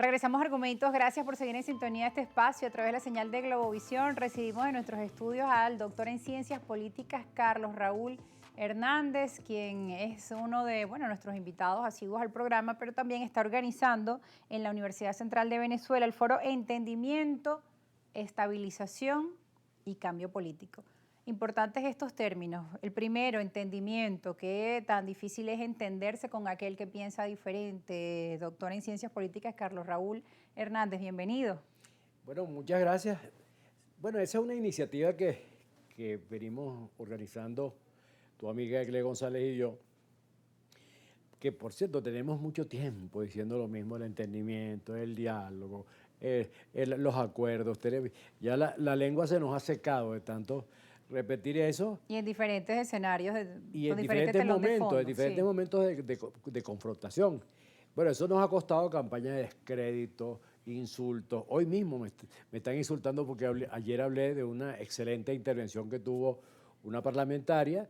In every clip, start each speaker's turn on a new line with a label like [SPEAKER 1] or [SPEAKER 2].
[SPEAKER 1] Regresamos a Argumentos, gracias por seguir en sintonía de este espacio a través de la señal de Globovisión. Recibimos en nuestros estudios al doctor en Ciencias Políticas, Carlos Raúl Hernández, quien es uno de nuestros invitados asiduos al programa, pero también está organizando en la Universidad Central de Venezuela el foro Entendimiento, Estabilización y Cambio Político. Importantes estos términos. El primero, entendimiento, qué tan difícil es entenderse con aquel que piensa diferente. Doctor en Ciencias Políticas, Carlos Raúl Hernández, bienvenido.
[SPEAKER 2] Bueno, muchas gracias. Bueno, esa es una iniciativa que venimos organizando tu amiga Egle González y yo, que por cierto tenemos mucho tiempo diciendo lo mismo, el entendimiento, el diálogo, los acuerdos. Ya la lengua se nos ha secado de tanto repetir eso.
[SPEAKER 1] Y en diferentes escenarios,
[SPEAKER 2] y en diferentes momentos de confrontación. Bueno, eso nos ha costado campañas de descrédito, insultos. Hoy mismo me están insultando porque ayer hablé de una excelente intervención que tuvo una parlamentaria.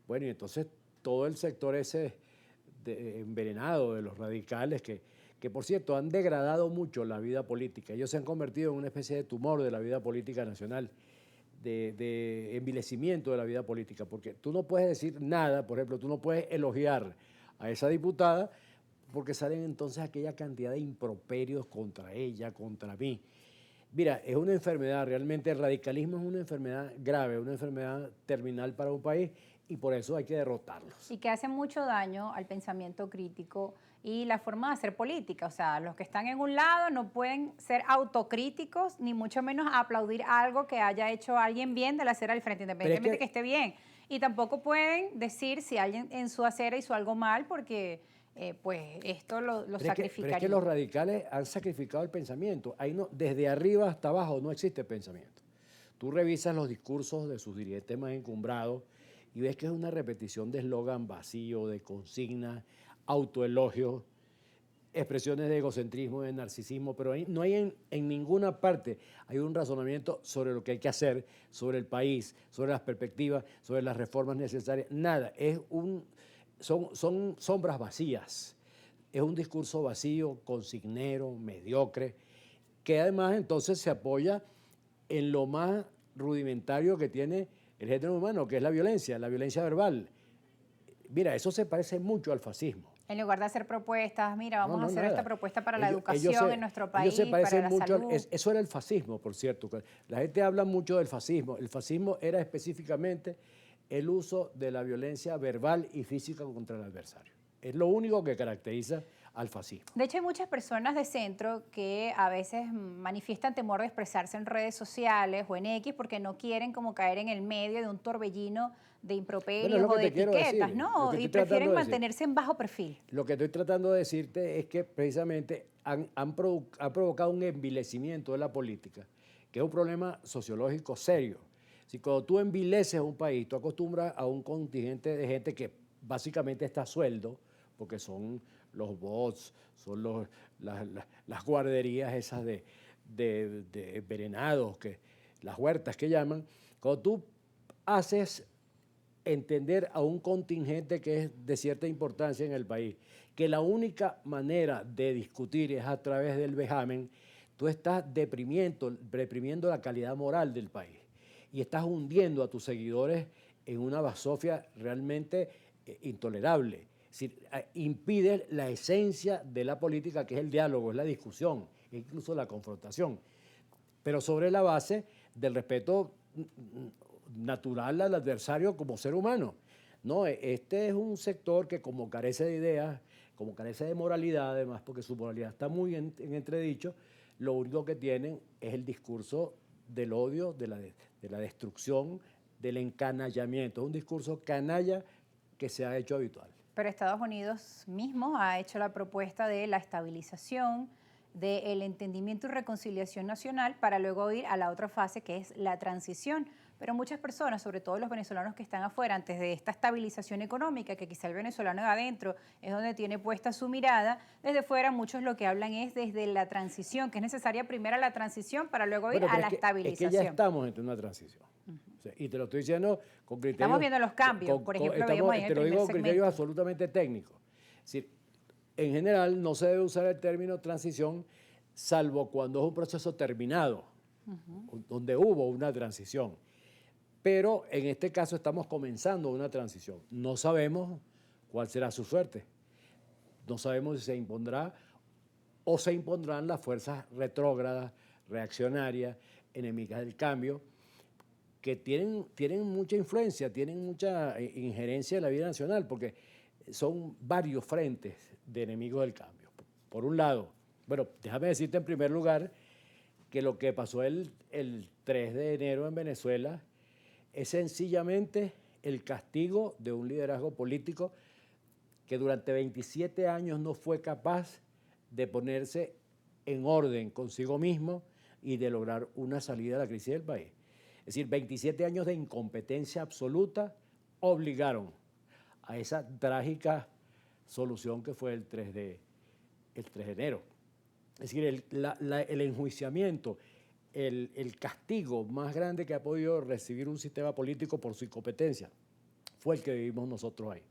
[SPEAKER 2] Bueno, y entonces todo el sector ese envenenado de los radicales que por cierto han degradado mucho la vida política. Ellos se han convertido en una especie de tumor de la vida política nacional, de envilecimiento de la vida política, porque tú no puedes decir nada, por ejemplo, tú no puedes elogiar a esa diputada porque salen entonces aquella cantidad de improperios contra ella, contra mí. Mira, es una enfermedad, realmente el radicalismo es una enfermedad grave, una enfermedad terminal para un país y por eso hay que derrotarlos.
[SPEAKER 1] Y que hace mucho daño al pensamiento crítico y la forma de hacer política. O sea, los que están en un lado no pueden ser autocríticos, ni mucho menos aplaudir algo que haya hecho alguien bien de la acera del frente, independientemente que esté bien. Y tampoco pueden decir si alguien en su acera hizo algo mal, porque pues esto lo sacrificaría.
[SPEAKER 2] Pero es que los radicales han sacrificado el pensamiento. Ahí no, desde arriba hasta abajo no existe pensamiento. Tú revisas los discursos de sus dirigentes más encumbrados y ves que es una repetición de eslogan vacío, de consignas, autoelogios, expresiones de egocentrismo, de narcisismo, pero no hay en ninguna parte hay un razonamiento sobre lo que hay que hacer, sobre el país, sobre las perspectivas, sobre las reformas necesarias, nada. Son sombras vacías, es un discurso vacío, consignero, mediocre, que además entonces se apoya en lo más rudimentario que tiene el género humano, que es la violencia verbal. Mira, eso se parece mucho al fascismo.
[SPEAKER 1] En lugar de hacer propuestas, mira, vamos a hacer esta propuesta para la educación en nuestro país,
[SPEAKER 2] se parecen
[SPEAKER 1] para la
[SPEAKER 2] mucho,
[SPEAKER 1] salud.
[SPEAKER 2] Eso era el fascismo, por cierto. La gente habla mucho del fascismo. El fascismo era específicamente el uso de la violencia verbal y física contra el adversario. Es lo único que caracteriza al fascismo.
[SPEAKER 1] De hecho, hay muchas personas de centro que a veces manifiestan temor de expresarse en redes sociales o en X porque no quieren como caer en el medio de un torbellino de improperios o de etiquetas, ¿no? Y prefieren mantenerse en bajo perfil.
[SPEAKER 2] Lo que estoy tratando de decirte es que precisamente han provocado un envilecimiento de la política, que es un problema sociológico serio. Si cuando tú envileces un país, tú acostumbras a un contingente de gente que básicamente está a sueldo, porque son los bots, son las guarderías esas de envenenados, las huertas que llaman. Cuando tú haces entender a un contingente que es de cierta importancia en el país, que la única manera de discutir es a través del vejamen, tú estás reprimiendo la calidad moral del país y estás hundiendo a tus seguidores en una basofia realmente intolerable. Es decir, impide la esencia de la política, que es el diálogo, es la discusión, incluso la confrontación, pero sobre la base del respeto natural al adversario como ser humano. No, este es un sector que como carece de ideas, como carece de moralidad, además, porque su moralidad está muy en entredicho, lo único que tienen es el discurso del odio, de la destrucción, del encanallamiento. Es un discurso canalla que se ha hecho habitual.
[SPEAKER 1] Pero Estados Unidos mismo ha hecho la propuesta de la estabilización, del entendimiento y reconciliación nacional para luego ir a la otra fase que es la transición. Pero muchas personas, sobre todo los venezolanos que están afuera, antes de esta estabilización económica, que quizá el venezolano de adentro es donde tiene puesta su mirada, desde fuera muchos lo que hablan es desde la transición, que es necesaria primero la transición para luego ir a la estabilización.
[SPEAKER 2] Es que ya estamos entre una transición. O sea, y te lo estoy diciendo con criterios...
[SPEAKER 1] Estamos viendo los cambios, por ejemplo, veíamos ahí en el primer segmento.
[SPEAKER 2] Te lo digo con criterios absolutamente técnicos. Es decir, en general no se debe usar el término transición salvo cuando es un proceso terminado, donde hubo una transición. Pero en este caso estamos comenzando una transición. No sabemos cuál será su suerte. No sabemos si se impondrá o se impondrán las fuerzas retrógradas, reaccionarias, enemigas del cambio, que tienen mucha influencia, tienen mucha injerencia en la vida nacional, porque son varios frentes de enemigos del cambio. Por un lado, bueno, déjame decirte en primer lugar que lo que pasó el 3 de enero en Venezuela es sencillamente el castigo de un liderazgo político que durante 27 años no fue capaz de ponerse en orden consigo mismo y de lograr una salida a la crisis del país. Es decir, 27 años de incompetencia absoluta obligaron a esa trágica solución que fue el 3 de enero. Es decir, el enjuiciamiento, el castigo más grande que ha podido recibir un sistema político por su incompetencia fue el que vivimos nosotros ahí.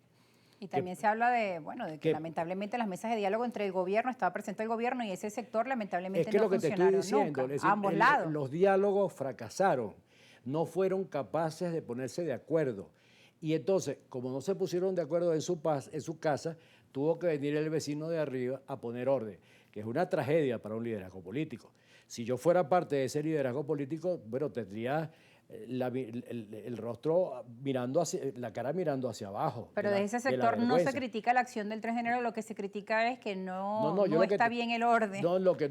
[SPEAKER 1] Y también se habla de, bueno, de que lamentablemente las mesas de diálogo entre el gobierno, estaba presente el gobierno y ese sector lamentablemente no funcionaron nunca,
[SPEAKER 2] es decir,
[SPEAKER 1] ambos lados.
[SPEAKER 2] Los diálogos fracasaron, no fueron capaces de ponerse de acuerdo. Y entonces, como no se pusieron de acuerdo en su casa, tuvo que venir el vecino de arriba a poner orden, que es una tragedia para un liderazgo político. Si yo fuera parte de ese liderazgo político, bueno, tendría el rostro mirando la cara mirando hacia abajo.
[SPEAKER 1] Pero de ese sector no se critica la acción del 3 de enero, lo que se critica es que no está bien el orden.
[SPEAKER 2] Yo lo que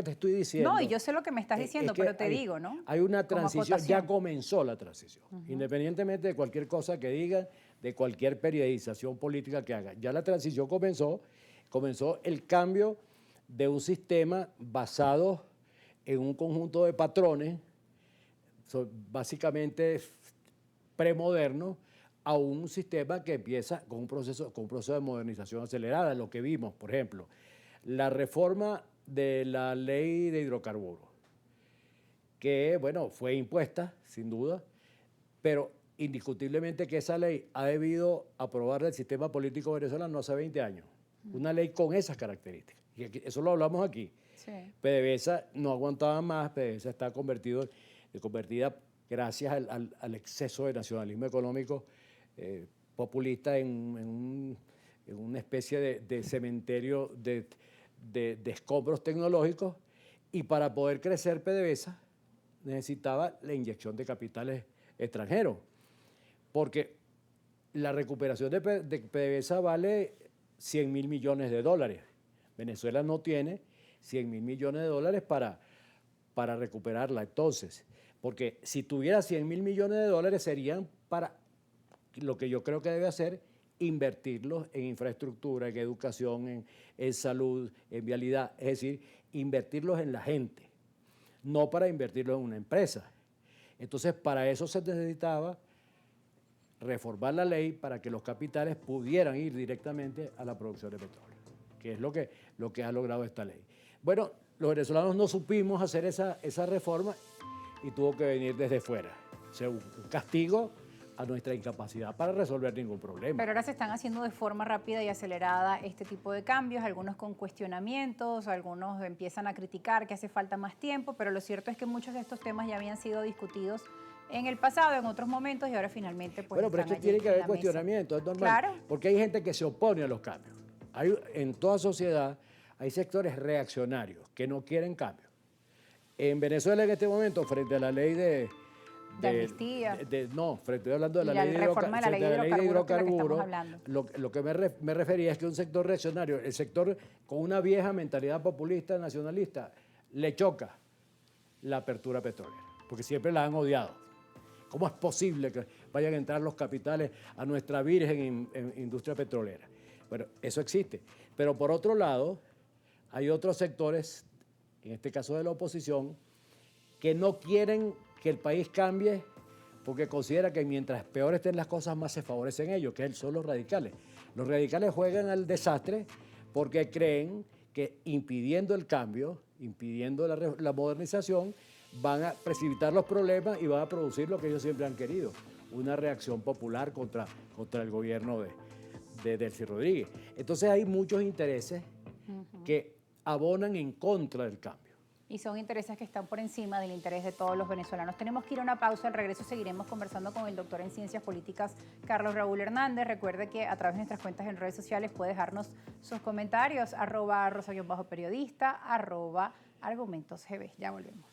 [SPEAKER 2] te estoy diciendo.
[SPEAKER 1] No, y yo sé lo que me estás diciendo, pero te digo, ¿no?
[SPEAKER 2] Hay una transición, ya comenzó la transición, independientemente de cualquier cosa que digan, de cualquier periodización política que haga. Ya la transición comenzó el cambio de un sistema basado en un conjunto de patrones, básicamente premoderno, a un sistema que empieza con un proceso de modernización acelerada. Lo que vimos, por ejemplo, la reforma de la ley de hidrocarburos, que, bueno, fue impuesta, sin duda, pero indiscutiblemente que esa ley ha debido aprobarla el sistema político venezolano hace 20 años. Una ley con esas características. Y eso lo hablamos aquí.
[SPEAKER 1] Sí.
[SPEAKER 2] PDVSA no aguantaba más, PDVSA está convertida gracias al exceso de nacionalismo económico populista en una especie de cementerio de escombros tecnológicos, y para poder crecer PDVSA necesitaba la inyección de capitales extranjeros, porque la recuperación de PDVSA vale 100.000 millones de dólares. Venezuela no tiene 100.000 millones de dólares para recuperarla entonces, porque si tuviera 100.000 millones de dólares serían para lo que yo creo que debe hacer, invertirlos en infraestructura, en educación, en salud, en vialidad, es decir, invertirlos en la gente, no para invertirlos en una empresa. Entonces, para eso se necesitaba reformar la ley para que los capitales pudieran ir directamente a la producción de petróleo, que es lo que ha logrado esta ley. Bueno, los venezolanos no supimos hacer esa reforma y tuvo que venir desde fuera. O sea, un castigo a nuestra incapacidad para resolver ningún problema.
[SPEAKER 1] Pero ahora se están haciendo de forma rápida y acelerada este tipo de cambios, algunos con cuestionamientos, algunos empiezan a criticar que hace falta más tiempo, pero lo cierto es que muchos de estos temas ya habían sido discutidos en el pasado, en otros momentos, y ahora finalmente pues
[SPEAKER 2] bueno, pero es que tiene que haber cuestionamiento, es normal.
[SPEAKER 1] Claro.
[SPEAKER 2] Porque hay gente que se opone a los cambios. En toda sociedad hay sectores reaccionarios que no quieren cambios. En Venezuela en este momento, frente a la ley de
[SPEAKER 1] amnistía.
[SPEAKER 2] Estoy hablando de la ley de hidrocarburos. Lo que me refería es que un sector reaccionario, el sector con una vieja mentalidad populista, nacionalista, le choca la apertura petrolera, porque siempre la han odiado. ¿Cómo es posible que vayan a entrar los capitales a nuestra virgen industria petrolera? Bueno, eso existe. Pero por otro lado, hay otros sectores, en este caso de la oposición, que no quieren que el país cambie porque considera que mientras peor estén las cosas, más se favorecen ellos, que son los radicales. Los radicales juegan al desastre porque creen que impidiendo el cambio, impidiendo la modernización, van a precipitar los problemas y van a producir lo que ellos siempre han querido, una reacción popular contra el gobierno de Delcy Rodríguez. Entonces hay muchos intereses que abonan en contra del cambio.
[SPEAKER 1] Y son intereses que están por encima del interés de todos los venezolanos. Tenemos que ir a una pausa. Al regreso seguiremos conversando con el doctor en Ciencias Políticas, Carlos Raúl Hernández. Recuerde que a través de nuestras cuentas en redes sociales puede dejarnos sus comentarios, @rosa_periodista, @argumentosgb. Ya volvemos.